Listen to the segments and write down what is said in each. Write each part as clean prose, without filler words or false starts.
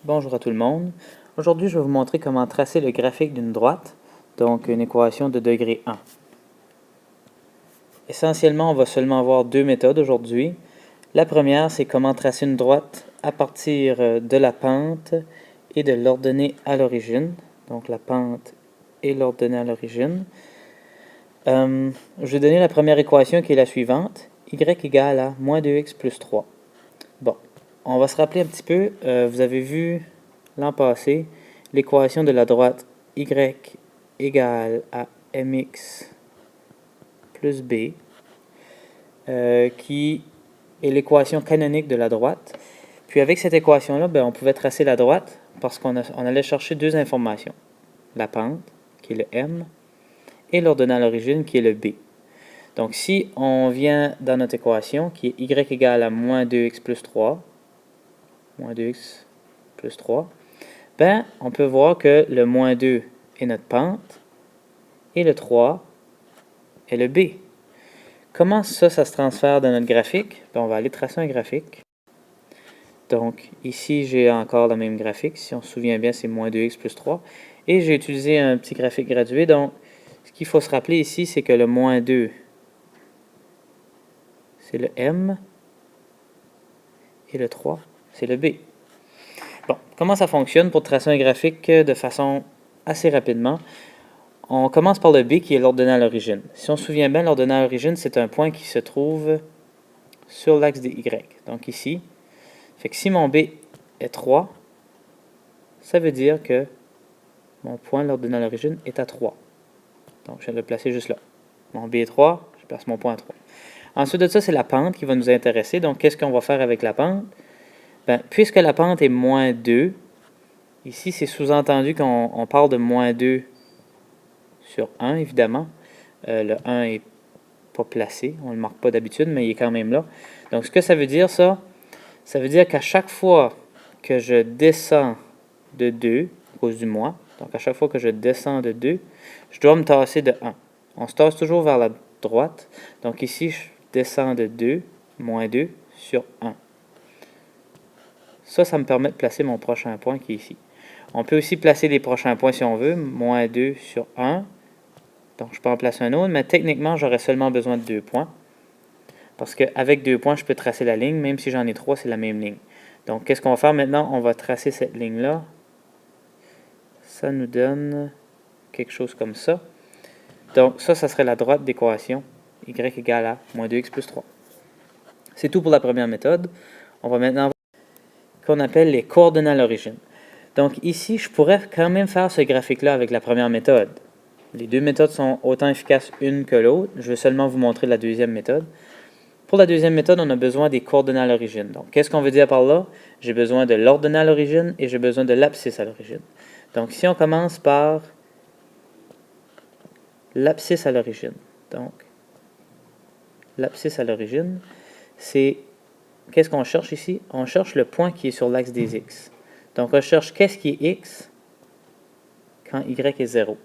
Bonjour à tout le monde. Aujourd'hui, je vais vous montrer comment tracer le graphique d'une droite, donc une équation de degré 1. Essentiellement, on va seulement avoir deux méthodes aujourd'hui. La première, c'est comment tracer une droite à partir de la pente et de l'ordonnée à l'origine. Donc la pente et l'ordonnée à l'origine. Je vais donner la première équation qui est la suivante. Y égale à moins 2x plus 3. Bon, on va se rappeler un petit peu. Vous avez vu l'an passé l'équation de la droite y égale à mx plus b, qui est l'équation canonique de la droite. Puis avec cette équation-là, on pouvait tracer la droite parce qu'on allait chercher deux informations. La pente, qui est le m, et l'ordonnée à l'origine, qui est le b. Donc si on vient dans notre équation, qui est y égale à moins 2x plus 3, moins 2x plus 3, on peut voir que le moins 2 est notre pente et le 3 est le b. Comment ça se transfère dans notre graphique? On va aller tracer un graphique. Donc ici, j'ai encore le même graphique. Si on se souvient bien, c'est moins 2x plus 3. Et j'ai utilisé un petit graphique gradué. Donc, ce qu'il faut se rappeler ici, c'est que le moins 2, c'est le m, et le 3, c'est le b. Bon, comment ça fonctionne pour tracer un graphique de façon assez rapidement? On commence par le b qui est l'ordonnée à l'origine. Si on se souvient bien, l'ordonnée à l'origine, c'est un point qui se trouve sur l'axe des y. Donc ici, fait que si mon b est 3, ça veut dire que mon point, l'ordonnée à l'origine, est à 3. Donc je viens de le placer juste là. Mon b est 3, je place mon point à 3. Ensuite de ça, c'est la pente qui va nous intéresser. Donc qu'est-ce qu'on va faire avec la pente? Puisque la pente est moins 2, ici c'est sous-entendu qu'on parle de moins 2 sur 1, évidemment. Le 1 est pas placé, on ne le marque pas d'habitude, mais il est quand même là. Donc ce que ça veut dire, ça veut dire qu'à chaque fois que je descends de 2, à cause du moins, donc à chaque fois que je descends de 2, je dois me tasser de 1. On se tasse toujours vers la droite. Donc ici, je descends de 2, moins 2, sur 1. Ça me permet de placer mon prochain point qui est ici. On peut aussi placer les prochains points si on veut, moins 2 sur 1. Donc je peux en placer un autre, mais techniquement, j'aurais seulement besoin de 2 points. Parce qu'avec 2 points, je peux tracer la ligne, même si j'en ai 3, c'est la même ligne. Donc qu'est-ce qu'on va faire maintenant? On va tracer cette ligne-là. Ça nous donne quelque chose comme ça. Donc ça serait la droite d'équation y égale à moins 2x plus 3. C'est tout pour la première méthode. On va maintenant voir ce qu'on appelle les coordonnées à l'origine. Donc ici, je pourrais quand même faire ce graphique-là avec la première méthode. Les deux méthodes sont autant efficaces une que l'autre. Je vais seulement vous montrer la deuxième méthode. Pour la deuxième méthode, on a besoin des coordonnées à l'origine. Donc, qu'est-ce qu'on veut dire par là? J'ai besoin de l'ordonnée à l'origine et j'ai besoin de l'abscisse à l'origine. Donc, si on commence par l'abscisse à l'origine. Donc, l'abscisse à l'origine, c'est... Qu'est-ce qu'on cherche ici? On cherche le point qui est sur l'axe des x. Donc, on cherche qu'est-ce qui est x quand y est 0.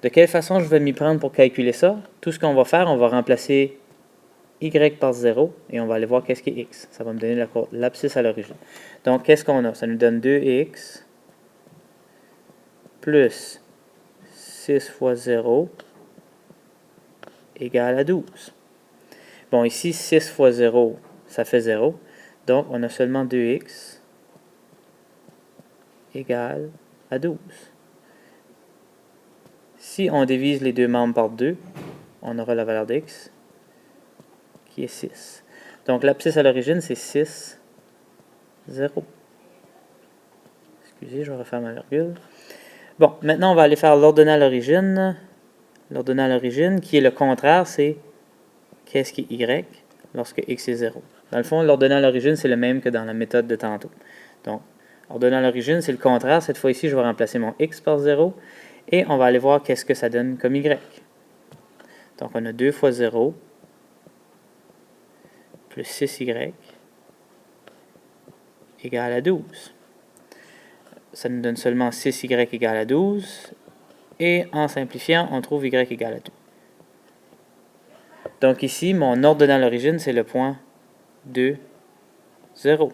De quelle façon je vais m'y prendre pour calculer ça? Tout ce qu'on va faire, on va remplacer y par 0 et on va aller voir qu'est-ce qui est x. Ça va me donner l'abscisse à l'origine. Donc, qu'est-ce qu'on a? Ça nous donne 2x plus 6 fois 0 égale à 12. Bon, ici, 6 fois 0, ça fait 0. Donc, on a seulement 2x égale à 12. Si on divise les deux membres par 2, on aura la valeur d'x qui est 6. Donc, l'abscisse à l'origine, c'est 6, 0. Excusez, je vais refaire ma virgule. Bon, maintenant, on va aller faire l'ordonnée à l'origine. L'ordonnée à l'origine, qui est le contraire, c'est qu'est-ce qui est y lorsque x est 0. Dans le fond, l'ordonnée à l'origine, c'est le même que dans la méthode de tantôt. Donc, ordonnée à l'origine, c'est le contraire. Cette fois-ci, je vais remplacer mon x par 0. Et on va aller voir qu'est-ce que ça donne comme y. Donc, on a 2 fois 0 plus 6y égale à 12. Ça nous donne seulement 6y égale à 12. Et en simplifiant, on trouve y égale à 2. Donc ici, mon ordonnée à l'origine, c'est le point 2, 0.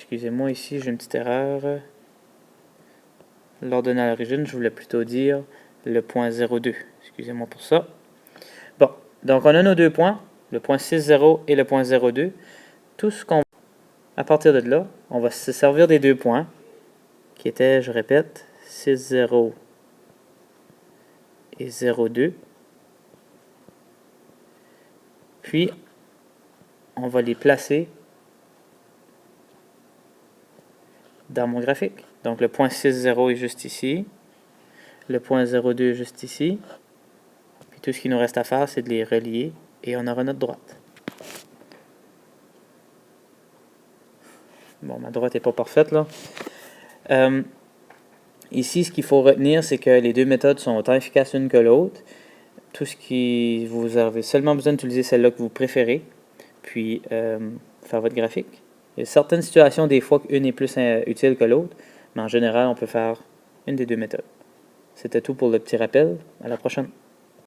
excusez-moi, ici j'ai une petite erreur. L'ordonnée à l'origine, je voulais plutôt dire le point 0,2. Excusez-moi pour ça. Bon, donc on a nos deux points, le point 6,0 et le point 0,2. Tout ce qu'on à partir de là, on va se servir des deux points, qui étaient, je répète, 6,0 et 0,2. Puis, on va les placer dans mon graphique. Donc, le point 6,0 est juste ici. Le point 0,2 est juste ici. Puis, tout ce qu'il nous reste à faire, c'est de les relier et on aura notre droite. Bon, ma droite n'est pas parfaite, là. Ici, ce qu'il faut retenir, c'est que les deux méthodes sont autant efficaces l'une que l'autre. Tout ce qui vous avez seulement besoin d'utiliser celle-là que vous préférez, puis faire votre graphique. Il y a certaines situations, des fois, qu'une est plus utile que l'autre, mais en général, on peut faire une des deux méthodes. C'était tout pour le petit rappel. À la prochaine.